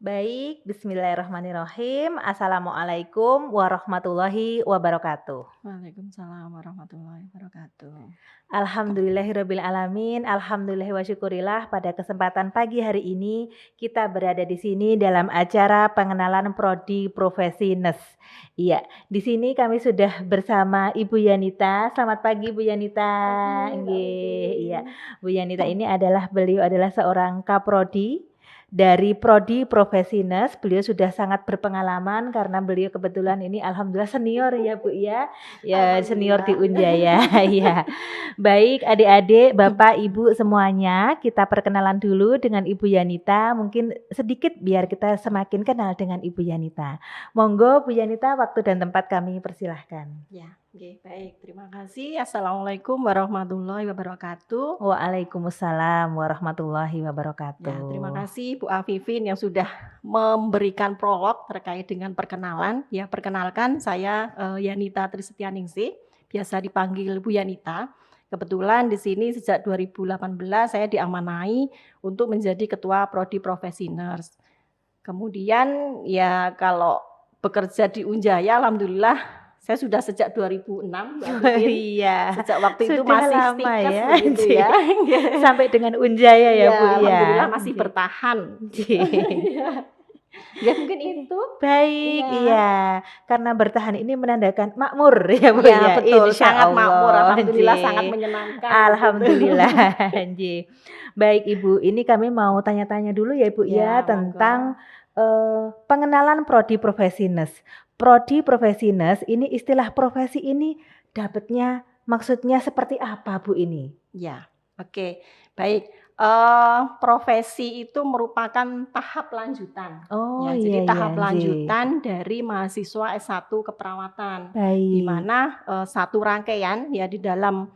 Baik, bismillahirrahmanirrahim. Assalamualaikum warahmatullahi wabarakatuh. Waalaikumsalam warahmatullahi wabarakatuh. Alhamdulillahirabbil alamin, alhamdulillah wa syukurillah pada kesempatan pagi hari ini kita berada di sini dalam acara pengenalan prodi profesi NES. Iya, di sini kami sudah bersama Ibu Yanita. Selamat pagi Bu Yanita. Pagi, Mbak Nggih, iya. Wifi. Bu Yanita ini beliau adalah seorang kaprodi dari prodi profesi NES. Beliau sudah sangat berpengalaman karena beliau kebetulan ini alhamdulillah senior ya Bu ya. Ya senior di Alhamdulillah. Unjaya. Iya. Baik adik-adik, Bapak, Ibu semuanya, kita perkenalan dulu dengan Ibu Yanita. Mungkin sedikit biar kita semakin kenal dengan Ibu Yanita. Monggo Bu Yanita, waktu dan tempat kami persilahkan. Ya, oke, baik. Terima kasih. Assalamualaikum warahmatullahi wabarakatuh. Waalaikumsalam warahmatullahi wabarakatuh. Ya, terima kasih Bu Afifin yang sudah memberikan prolog terkait dengan perkenalan. Ya, perkenalkan saya Yanita Trisetianingsih, biasa dipanggil Bu Yanita. Kebetulan di sini sejak 2018 saya diamanai untuk menjadi ketua prodi profesi nurse. Kemudian ya kalau bekerja di Unjaya alhamdulillah saya sudah sejak 2006 Iya. Sejak waktu itu Sudah masih lama stikes ya. begitu ya. Sampai dengan Unjaya ya Bu ya. Alhamdulillah masih bertahan. Ya mungkin itu. Baik, Iya. iya. Karena bertahan ini menandakan makmur ya Bu Iya, ya. betul. Insya Sangat makmur. Allah, Alhamdulillah nggih. sangat menyenangkan. Alhamdulillah, nggih. Baik Ibu, ini kami mau tanya-tanya dulu ya Ibu Ya, ya tentang pengenalan prodi profesi NES. Prodi profesi NES ini istilah profesi ini dapatnya maksudnya seperti apa Bu ini? Ya, oke. Baik. Profesi itu merupakan tahap lanjutan. Oh Ya, iya jadi iya, tahap nggih. lanjutan dari mahasiswa S1 keperawatan. Di Baik. mana satu rangkaian ya di dalam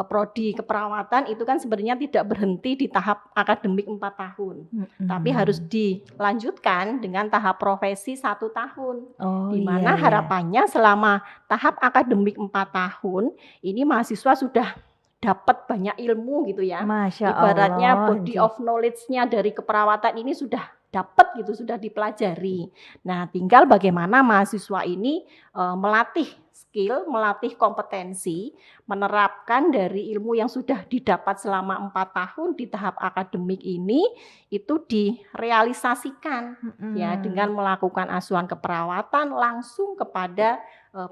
prodi keperawatan itu kan sebenarnya tidak berhenti di tahap akademik 4 tahun. Tapi harus dilanjutkan dengan tahap profesi 1 tahun. Oh Di iya mana iya. harapannya selama tahap akademik 4 tahun ini mahasiswa sudah dapat banyak ilmu gitu ya. Masya Ibaratnya Allah, body nggih. of knowledge-nya dari keperawatan ini sudah dapat gitu, sudah dipelajari. Nah, tinggal bagaimana mahasiswa ini melatih skill, melatih kompetensi, menerapkan dari ilmu yang sudah didapat selama 4 tahun di tahap akademik ini itu direalisasikan ya dengan melakukan asuhan keperawatan langsung kepada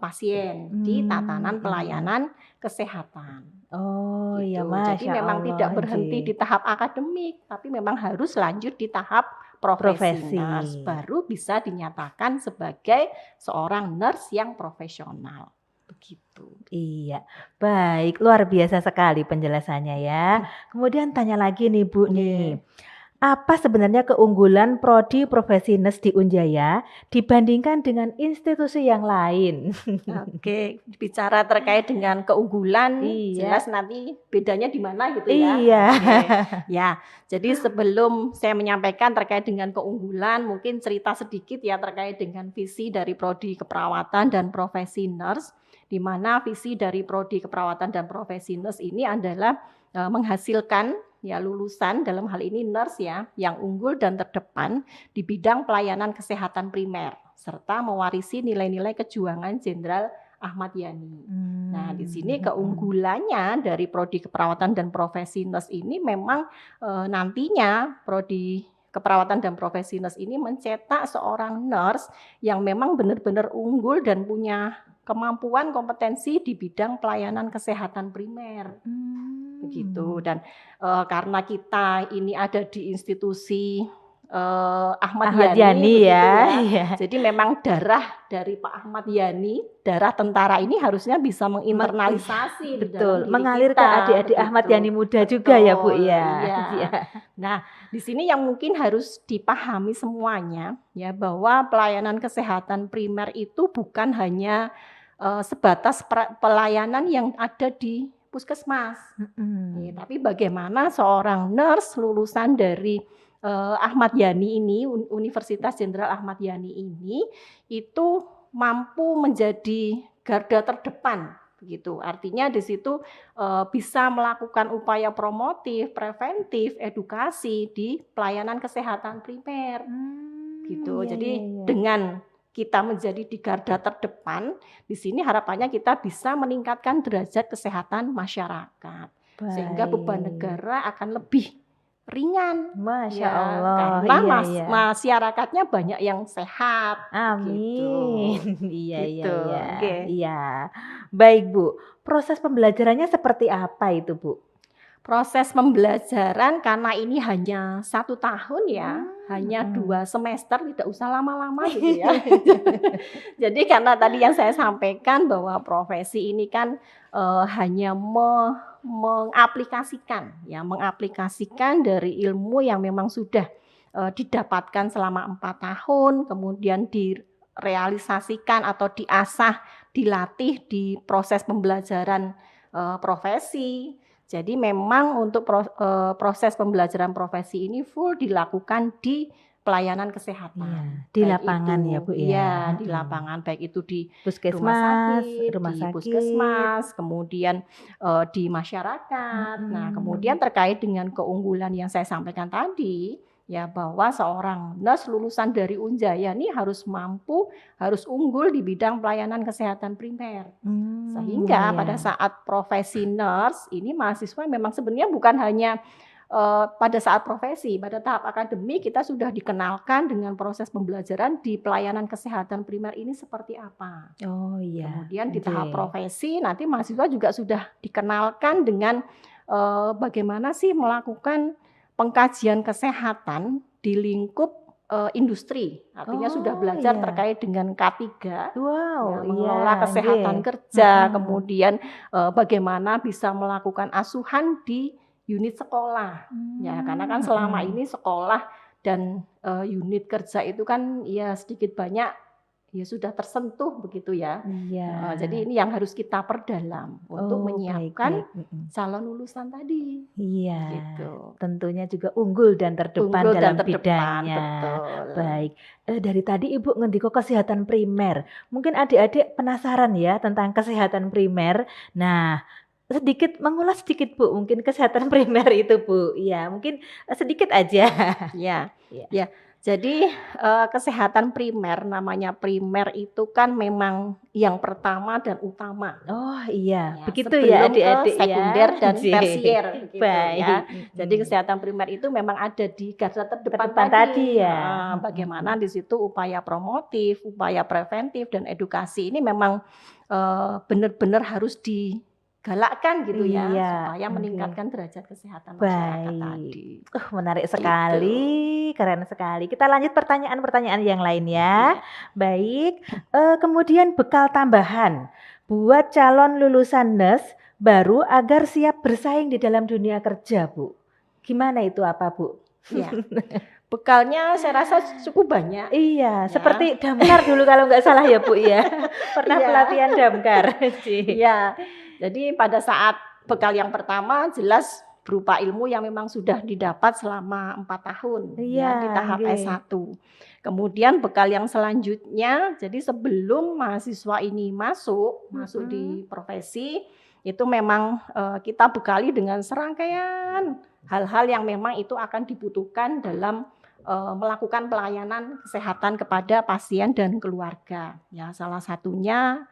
pasien di tatanan pelayanan kesehatan. Oh iya, Gitu. Jadi Masya memang tidak Allah, berhenti nggih. di tahap akademik, tapi memang harus lanjut di tahap profesi nurse, Profesi. baru bisa dinyatakan sebagai seorang nurse yang profesional. Begitu. Iya, baik, luar biasa sekali penjelasannya ya. Kemudian tanya lagi nih Bu nih, apa sebenarnya keunggulan prodi profesi NES di Unjaya dibandingkan dengan institusi yang lain? Oke, bicara terkait dengan keunggulan, Iya. jelas nanti bedanya di mana gitu ya. Iya. Oke. Ya, jadi sebelum saya menyampaikan terkait dengan keunggulan, mungkin cerita sedikit ya terkait dengan visi dari prodi keperawatan dan profesi nurse, di mana visi dari prodi keperawatan dan profesi nurse ini adalah menghasilkan ya lulusan dalam hal ini nurse ya yang unggul dan terdepan di bidang pelayanan kesehatan primer serta mewarisi nilai-nilai kejuangan Jenderal Ahmad Yani. Nah, di sini keunggulannya dari prodi keperawatan dan profesi nurse ini memang nantinya prodi keperawatan dan profesi nurse ini mencetak seorang nurse yang memang benar-benar unggul dan punya kemampuan kompetensi di bidang pelayanan kesehatan primer. Begitu. Dan karena kita ini ada di institusi Ahmad Yani ya. Jadi memang darah dari Pak Ahmad Yani, darah tentara ini harusnya bisa menginternalisasi di dalam diri mengalir kita, ke adik-adik Ahmad Yani muda juga ya Bu ya. Iya. Nah, di sini yang mungkin harus dipahami semuanya ya bahwa pelayanan kesehatan primer itu bukan hanya sebatas pelayanan yang ada di puskesmas. Tapi bagaimana seorang nurse lulusan dari Ahmad Yani ini, Universitas Jenderal Ahmad Yani ini itu mampu menjadi garda terdepan begitu. Artinya di situ bisa melakukan upaya promotif, preventif, edukasi di pelayanan kesehatan primer. gitu. Iya, Jadi iya, iya. dengan kita menjadi di garda terdepan, di sini harapannya kita bisa meningkatkan derajat kesehatan masyarakat. Sehingga beban Baik. negara akan lebih ringan, Masya ya, Allah, karena iya, iya. masyarakatnya banyak yang sehat, begitu. Amin. Iya, iya, Gitu, iya. nggih. Iya. Baik, Bu. Proses pembelajarannya seperti apa itu, Bu? Proses pembelajaran karena ini hanya 1 tahun ya, hanya Mhm. 2 semester, tidak usah lama-lama gitu ya. Jadi karena tadi yang saya sampaikan bahwa profesi ini kan, hanya mengaplikasikan ya, mengaplikasikan dari ilmu yang memang sudah, didapatkan selama 4 tahun, kemudian direalisasikan atau diasah, dilatih di proses pembelajaran, profesi. Jadi memang untuk proses pembelajaran profesi ini full dilakukan di pelayanan Iya, kesehatan. di Baik lapangan ya, itu Bu, ya? iya, di Mhm. lapangan, baik itu di rumah Puskesmas, sakit, rumah di sakit. puskesmas, kemudian, di masyarakat. Nah, kemudian Mhm. terkait dengan keunggulan yang saya sampaikan tadi, ya bahwa seorang nurse lulusan dari Unjaya nih harus mampu, harus unggul di bidang pelayanan kesehatan primer. Sehingga pada Iya. saat profesi nurse ini mahasiswa memang sebenarnya bukan hanya, pada saat profesi, pada tahap akademik kita sudah dikenalkan dengan proses pembelajaran di pelayanan kesehatan primer ini seperti apa. Oh, iya. Kemudian di tahap Nggih. profesi nanti mahasiswa juga sudah dikenalkan dengan, bagaimana sih melakukan pengkajian kesehatan di lingkup, industri. Artinya sudah Oh, belajar iya. terkait dengan K3 ya, Wow, iya, mengelola nggih. kesehatan kerja, Heeh. kemudian, bagaimana bisa melakukan asuhan di unit sekolah. Ya, karena kan selama Mhm. ini sekolah dan, unit kerja itu kan ya sedikit banyak ya sudah tersentuh begitu ya. Iya. Jadi ini yang harus kita perdalam untuk Oh, baik, menyiapkan baik. Mhm. calon lulusan tadi, Iya, gitu. tentunya juga unggul dan terdepan Unggul dan dalam terdepan, bidangnya. betul. Baik, dari tadi Ibu ngendiko kesehatan primer. Mungkin adik-adik penasaran ya tentang kesehatan primer. Nah, mengulas sedikit Bu, mungkin kesehatan primer itu Bu. Iya, mungkin, sedikit aja. Ya, Iya. ya. Jadi, kesehatan primer, namanya primer itu kan memang yang pertama dan utama. Oh, iya, Ya, begitu ya sebelum ke adik-adik ya? sekunder dan Jih, tersier begitu ya. baik, Jadi mhm. kesehatan primer itu memang ada di garda terdepan Terdepan tadi tadi, ya? bagaimana Mhm. di situ upaya promotif, upaya preventif dan edukasi ini memang, benar-benar harus digalakkan gitu ya, Iya, supaya oke. meningkatkan derajat kesehatan masyarakat Baik. tadi, Menarik gitu. sekali, keren sekali. Kita lanjut pertanyaan-pertanyaan yang lain ya. Iya. Baik, kemudian bekal tambahan buat calon lulusan nurse baru agar siap bersaing di dalam dunia kerja, Bu. Gimana itu apa, Bu? Iya, bekalnya saya rasa cukup banyak Iya, ya. seperti damkar dulu kalau nggak salah ya, Bu, ya? Pernah Iya. pelatihan damkar. Cih. Iya, jadi pada saat bekal yang pertama jelas berupa ilmu yang memang sudah didapat selama 4 tahun Iya, ya di tahap nggih. S1. Kemudian bekal yang selanjutnya, jadi sebelum mahasiswa ini masuk Mhm. di profesi, itu memang, kita bekali dengan serangkaian hal-hal yang memang itu akan dibutuhkan dalam, melakukan pelayanan kesehatan kepada pasien dan keluarga. Ya salah satunya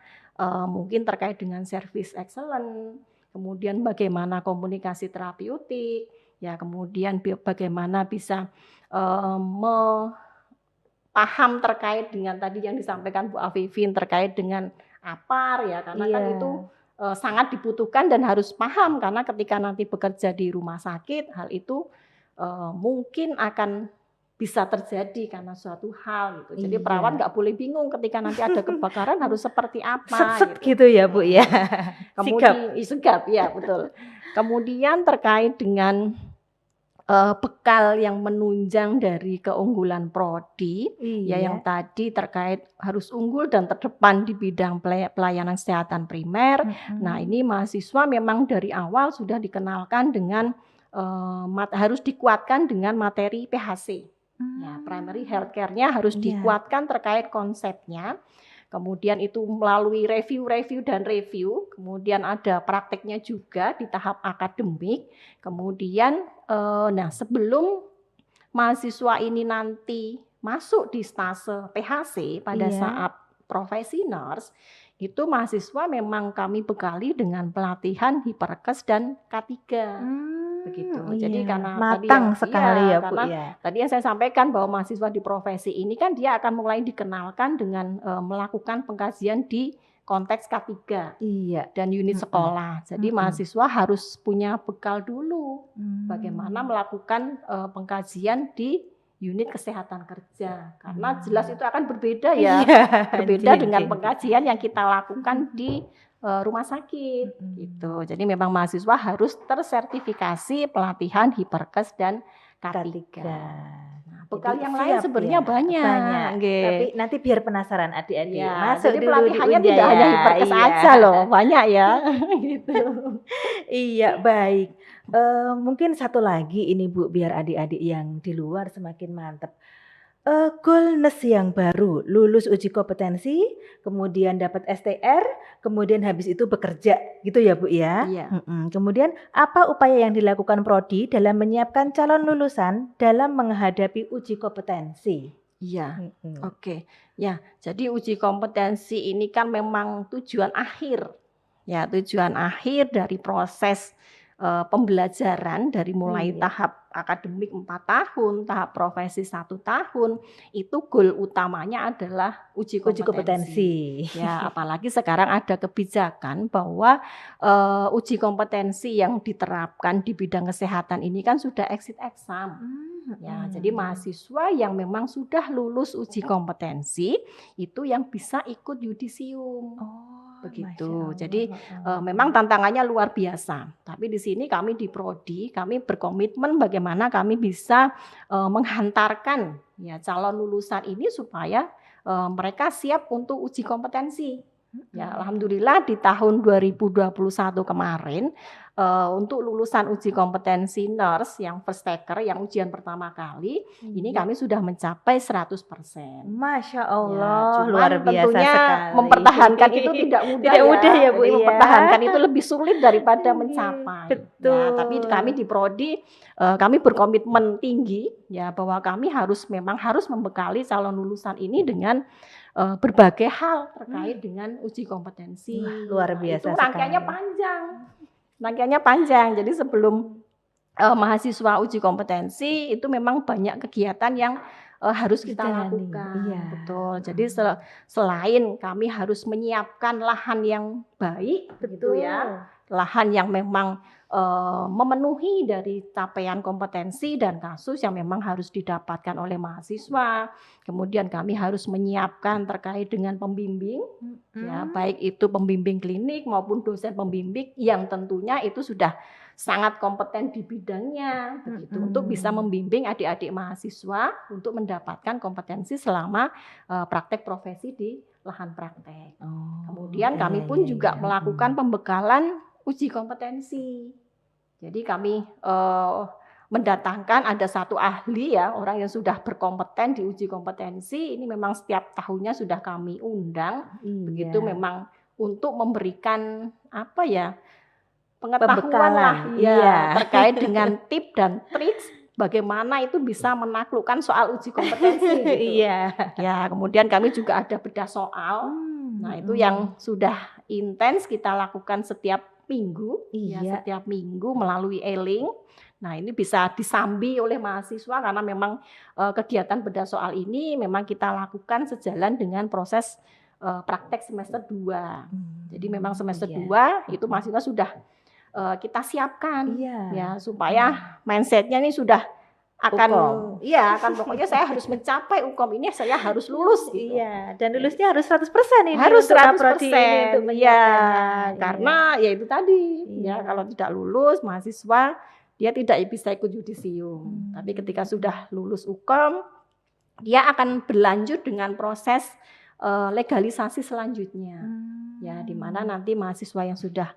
mungkin terkait dengan service excellent, kemudian bagaimana komunikasi terapeutik, ya kemudian bagaimana bisa, paham terkait dengan tadi yang disampaikan Bu Afifin terkait dengan APAR ya, karena kan itu, Iya. sangat dibutuhkan dan harus paham karena ketika nanti bekerja di rumah sakit, hal itu, mungkin akan bisa terjadi karena suatu hal gitu. Jadi perawat Iya. nggak boleh bingung ketika nanti ada kebakaran harus seperti apa Set gitu. gitu ya, Bu, ya? Sigap. Sigap, ya betul. Kemudian terkait dengan, bekal yang menunjang dari keunggulan prodi, ya yang Iya. tadi terkait harus unggul dan terdepan di bidang pelayanan kesehatan primer. Nah Mhm. ini mahasiswa memang dari awal sudah dikenalkan dengan, harus dikuatkan dengan materi PHC. Ya, primary Mmm. health care-nya harus Iya. dikuatkan terkait konsepnya. Kemudian itu melalui review dan review, kemudian ada prakteknya juga di tahap akademik. Kemudian, nah sebelum mahasiswa ini nanti masuk di stase PHC pada Iya. saat profesi nurse, itu mahasiswa memang kami bekali dengan pelatihan hiperkes dan K3. Begitu. Jadi Iya. karena tadi Matang sekali ya, Bu, karena ya. tadi yang saya sampaikan bahwa mahasiswa di profesi ini kan dia akan mulai dikenalkan dengan melakukan pengkajian di konteks K3 Iya. dan unit sekolah. Jadi mahasiswa harus punya bekal dulu bagaimana melakukan pengkajian di unit kesehatan kerja. Karena jelas itu akan berbeda ya. Iya. Berbeda dengan Jeng. pengkajian yang kita lakukan di rumah sakit gitu. Jadi memang mahasiswa harus tersertifikasi pelatihan hiperkes dan K3. Nah, bekal Jadi yang lain siap sebenarnya ya, banyak. Nggih. Tapi nanti biar penasaran adik-adik, Ya, masuk jadi dulu di pelatihannya Unja tidak hanya ya. hiperkes Iya. aja loh, banyak ya. Gitu. Iya, baik. Mungkin satu lagi ini Bu, biar adik-adik yang di luar semakin mantep. Goal NES yang baru, lulus uji kompetensi, kemudian dapat STR, kemudian habis itu bekerja, gitu ya Bu ya? Iya. Kemudian apa upaya yang dilakukan Prodi dalam menyiapkan calon lulusan dalam menghadapi uji kompetensi? Iya. Oke. Ya, jadi uji kompetensi ini kan memang tujuan akhir. Ya, tujuan akhir dari proses pembelajaran dari mulai Iya. tahap akademik 4 tahun, tahap profesi 1 tahun, itu goal utamanya adalah uji Uji kompetensi. Ya, apalagi sekarang ada kebijakan bahwa uji kompetensi yang diterapkan di bidang kesehatan ini kan sudah exit exam. Ya, jadi mahasiswa yang memang sudah lulus uji kompetensi itu yang bisa ikut yudisium. Begitu. Jadi memang tantangannya luar biasa. Tapi di sini kami di Prodi, kami berkomitmen bagaimana kami bisa menghantarkan ya calon lulusan ini supaya mereka siap untuk uji kompetensi. Ya, alhamdulillah di tahun 2021 kemarin untuk lulusan uji kompetensi nurse yang first taker, yang ujian pertama kali, ini kami sudah mencapai 100%. Masya Ya, Allah, cuman luar biasa tentunya sekali. mempertahankan itu tidak mudah Tidak mudah ya, Bu, Jadi ya. mempertahankan itu lebih sulit daripada mencapai. Betul. Ya, tapi kami di Prodi kami berkomitmen tinggi ya bahwa kami memang harus membekali calon lulusan ini dengan berbagai hal terkait dengan uji kompetensi. Wah, luar biasa itu rangkaiannya sekali. panjang. Rangkaiannya panjang. Jadi sebelum mahasiswa uji kompetensi itu memang banyak kegiatan yang harus kita Dijalani. lakukan. Iya. Betul. Jadi selain kami harus menyiapkan lahan yang baik, gitu ya. Lahan yang memang memenuhi dari capaian kompetensi dan kasus yang memang harus didapatkan oleh mahasiswa. Kemudian kami harus menyiapkan terkait dengan pembimbing, ya, baik itu pembimbing klinik maupun dosen pembimbing yang tentunya itu sudah sangat kompeten di bidangnya, begitu, untuk bisa membimbing adik-adik mahasiswa untuk mendapatkan kompetensi selama praktek profesi di lahan praktek. Kemudian kami pun juga melakukan pembekalan uji kompetensi. Jadi kami mendatangkan ada satu ahli ya, orang yang sudah berkompeten di uji kompetensi. Ini memang setiap tahunnya sudah kami undang, begitu memang untuk memberikan apa ya, pengetahuan lah ya terkait dengan tip dan trik bagaimana itu bisa menaklukkan soal uji kompetensi. Gitu. Ya, kemudian kami juga ada bedah soal. Nah, itu yang sudah intens kita lakukan setiap minggu, ya, setiap minggu melalui e-link. Nah, ini bisa disambi oleh mahasiswa karena memang kegiatan bedah soal ini memang kita lakukan sejalan dengan proses praktek semester 2. Jadi memang semester 2 itu mahasiswa sudah kita siapkan ya supaya mindsetnya ini sudah akan pokoknya saya harus mencapai UKOM ini, saya harus lulus gitu. Iya, dan lulusnya harus 100% ini. Harus 100%. Iya, karena ya itu tadi ya, kalau tidak lulus mahasiswa dia tidak bisa ikut yudisium. Tapi ketika sudah lulus UKOM dia akan berlanjut dengan proses legalisasi selanjutnya. Ya, di mana nanti mahasiswa yang sudah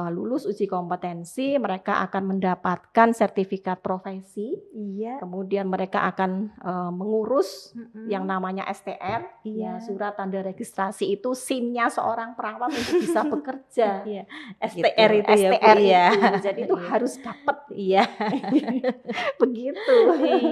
lulus uji kompetensi, mereka akan mendapatkan sertifikat profesi, Iya. kemudian mereka akan mengurus yang Mhm. namanya STR, ya Iya. surat tanda registrasi itu SIM-nya seorang perawat untuk bisa bekerja. Iya, Gitu, STR itu ya, Bu, STR iya. itu, jadi itu Iya. harus dapat. Iya. Begitu.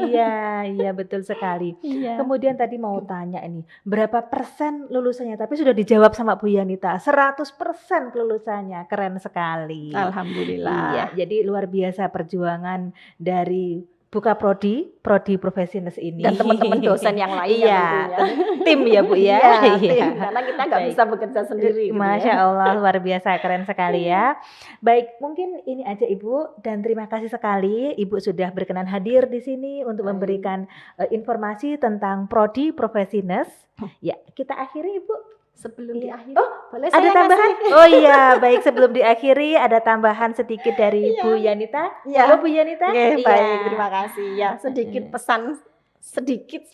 Iya iya, betul sekali. Iya. Kemudian tadi mau tanya ini, berapa persen lulusannya? Tapi sudah dijawab sama Bu Yanita, 100% kelulusannya, keren sekali. Iya, Alhamdulillah. jadi luar biasa perjuangan dari buka prodi profesi nurse ini. Dan teman-teman dosen yang lainnya Iya, tentunya. tim ya, Bu, ya? Iya, Iya. tim, karena kita nggak Baik. bisa bekerja sendiri gitu ya. Masya Allah, luar biasa, keren sekali ya. Baik, mungkin ini aja Ibu, dan terima kasih sekali Ibu sudah berkenan hadir di sini untuk Baik. memberikan informasi tentang prodi profesi nurse. Ya, kita akhiri Ibu. Sebelum Iya. diakhiri, Oh, boleh ada saya tambahan? ngasih? Oh iya, baik, sebelum diakhiri ada tambahan sedikit dari Bu Yanita. Iya. Halo Bu Yanita. Oke, Iya. baik, terima kasih. Ya, sedikit pesan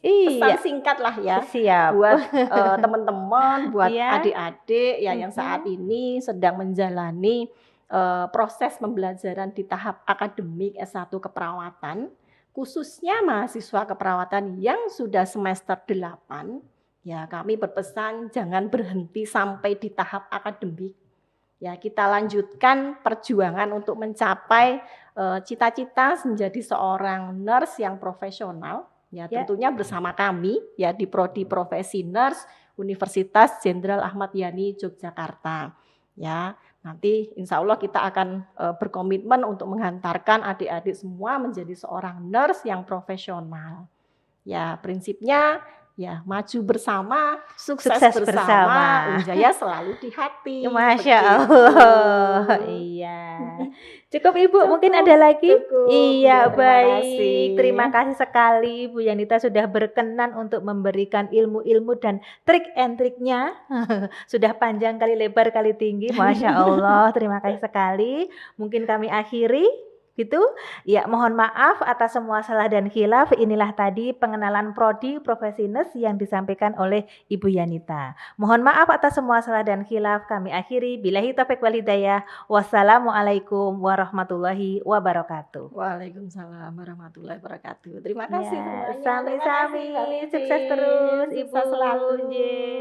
Iya. singkat lah ya Siap. buat teman-teman, buat Iya. adik-adik ya yang saat ini sedang menjalani proses pembelajaran di tahap akademik S1 keperawatan, khususnya mahasiswa keperawatan yang sudah semester 8. Ya, kami berpesan jangan berhenti sampai di tahap akademik. Ya, kita lanjutkan perjuangan untuk mencapai cita-cita menjadi seorang nurse yang profesional. Ya, tentunya bersama kami ya di Prodi Profesi Nurse Universitas Jenderal Ahmad Yani Yogyakarta. Ya, nanti insya Allah kita akan berkomitmen untuk menghantarkan adik-adik semua menjadi seorang nurse yang profesional. Ya, prinsipnya ya maju bersama, sukses bersama, Unjaya selalu di hati. Masya Allah. Iya. Cukup Ibu, mungkin ada lagi? Cukup. Iya, Ya, baik. Terima kasih sekali Bu Yanita sudah berkenan untuk memberikan ilmu-ilmu dan trik and triknya. Sudah panjang kali lebar kali tinggi. Masya Allah, terima kasih sekali. Mungkin kami akhiri gitu. Ya, mohon maaf atas semua salah dan khilaf. Inilah tadi pengenalan prodi profesi nurse yang disampaikan oleh Ibu Yanita. Mohon maaf atas semua salah dan khilaf. Kami akhiri. Billahi taufiq wal hidayah. Wassalamualaikum warahmatullahi wabarakatuh. Waalaikumsalam warahmatullahi wabarakatuh. Terima kasih semuanya. Sami-sami. Sukses terus Ibu. Sukses selalu. Nggih.